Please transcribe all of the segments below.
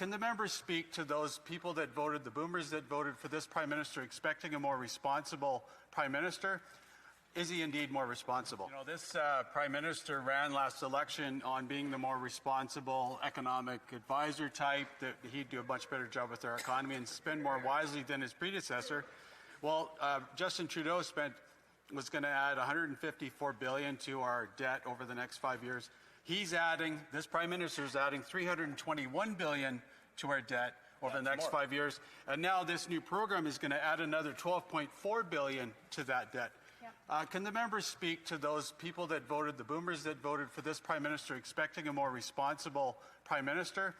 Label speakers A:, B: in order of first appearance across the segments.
A: Can the members speak to those people that voted, the boomers that voted for this Prime Minister, expecting a more responsible Prime Minister? Is he indeed more responsible? You know, this Prime Minister ran last election on being the more responsible economic advisor type, that he'd do a much better job with our economy and spend more wisely than his predecessor. Well, Justin Trudeau was going to add $154 billion to our debt over the next 5 years. This Prime Minister is adding $321 billion to our debt over the next 5 years. And now this new program is going to add another $12.4 billion to that debt. Can the members speak to those people that voted, the boomers that voted for this Prime Minister, expecting a more responsible Prime Minister?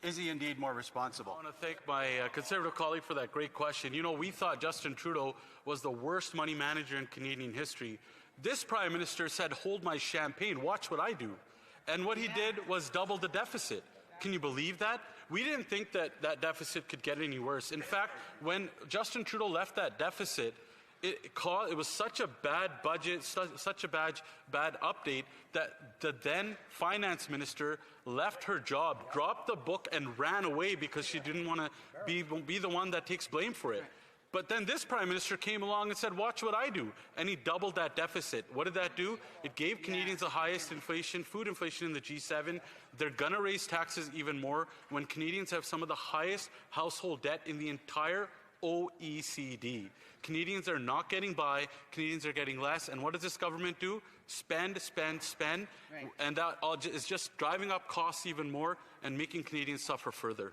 A: Is he indeed more responsible?
B: I want to thank my Conservative colleague for that great question. You know, we thought Justin Trudeau was the worst money manager in Canadian history. This Prime Minister said, hold my champagne, watch what I do. And what he did was double the deficit. Can you believe that? We didn't think that that deficit could get any worse. In fact, when Justin Trudeau left that deficit, it was such a bad budget, such a bad update, that the then finance minister left her job, dropped the book, and ran away because she didn't want to be the one that takes blame for it. But then this Prime Minister came along and said, watch what I do. And he doubled that deficit. What did that do? It gave Canadians the highest inflation, food inflation in the G7. They're going to raise taxes even more when Canadians have some of the highest household debt in the entire OECD. Canadians are not getting by. Canadians are getting less. And what does this government do? Spend, spend, spend. Right. And that is just driving up costs even more and making Canadians suffer further.